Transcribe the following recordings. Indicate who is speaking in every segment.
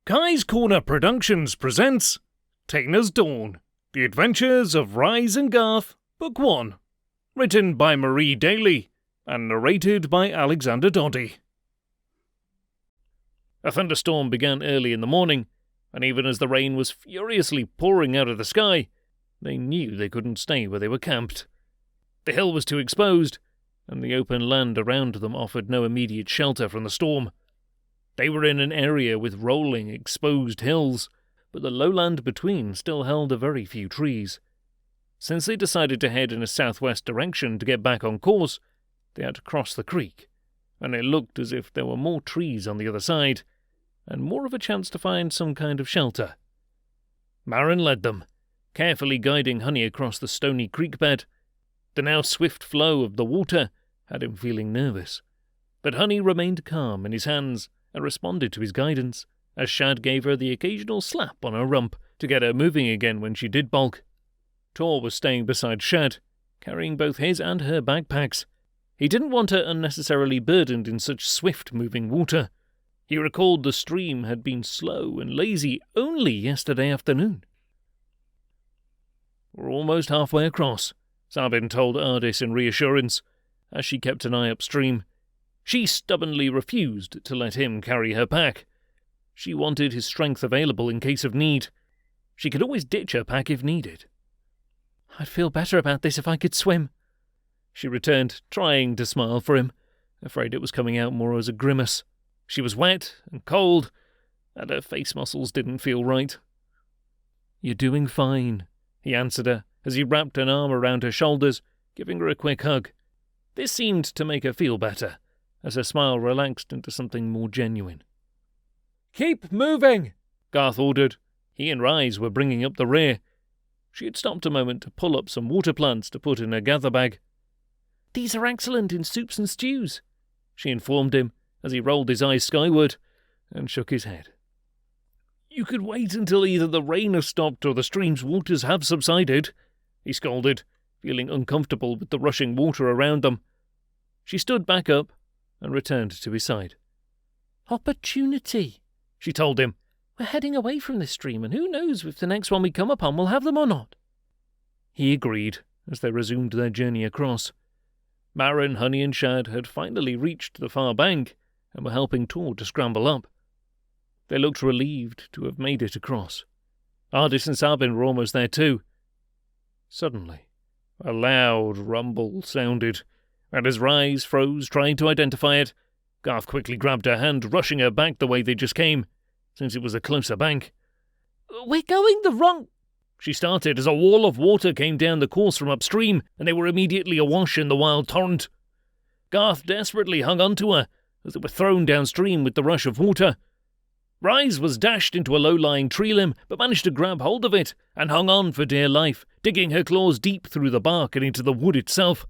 Speaker 1: Kai's Korner Productions presents Tayna's Dawn, The Adventures of Ryes and Garth, Book 1, written by Marie Daly and narrated by Alexander Doddy. A thunderstorm began early in the morning, and even as the rain was furiously pouring out of the sky, they knew they couldn't stay where they were camped. The hill was too exposed, and the open land around them offered no immediate shelter from the storm. They were in an area with rolling, exposed hills, but the lowland between still held a very few trees. Since they decided to head in a southwest direction to get back on course, they had to cross the creek, and it looked as if there were more trees on the other side, and more of a chance to find some kind of shelter. Maren led them, carefully guiding Honey across the stony creek bed. The now swift flow of the water had him feeling nervous, but Honey remained calm in his hands and responded to his guidance, as Shad gave her the occasional slap on her rump to get her moving again when she did balk. Tor was staying beside Shad, carrying both his and her backpacks. He didn't want her unnecessarily burdened in such swift-moving water. He recalled the stream had been slow and lazy only yesterday afternoon. "We're almost halfway across," Sabin told Ardis in reassurance, as she kept an eye upstream. She stubbornly refused to let him carry her pack. She wanted his strength available in case of need. She could always ditch her pack if needed. "I'd feel better about this if I could swim," she returned, trying to smile for him, afraid it was coming out more as a grimace. She was wet and cold, and her face muscles didn't feel right. "You're doing fine," he answered her, as he wrapped an arm around her shoulders, giving her a quick hug. This seemed to make her feel better, as her smile relaxed into something more genuine. "Keep moving," Garth ordered. He and Ryes were bringing up the rear. She had stopped a moment to pull up some water plants to put in her gather bag. "These are excellent in soups and stews," she informed him, as he rolled his eyes skyward and shook his head. "You could wait until either the rain has stopped or the stream's waters have subsided," he scolded, feeling uncomfortable with the rushing water around them. She stood back up and returned to his side. "Opportunity," she told him. "We're heading away from this stream, and who knows if the next one we come upon will have them or not." He agreed, as they resumed their journey across. Maren, Honey and Shad had finally reached the far bank and were helping Tor to scramble up. They looked relieved to have made it across. Ardis and Sabin were almost there too. Suddenly, a loud rumble sounded, and as Ryes froze trying to identify it, Garth quickly grabbed her hand, rushing her back the way they just came, since it was a closer bank. "We're going the wrong—" she started as a wall of water came down the course from upstream, and they were immediately awash in the wild torrent. Garth desperately hung on to her as they were thrown downstream with the rush of water. Ryes was dashed into a low-lying tree limb, but managed to grab hold of it and hung on for dear life, digging her claws deep through the bark and into the wood itself.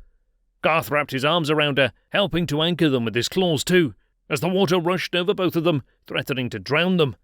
Speaker 1: Garth wrapped his arms around her, helping to anchor them with his claws too, as the water rushed over both of them, threatening to drown them.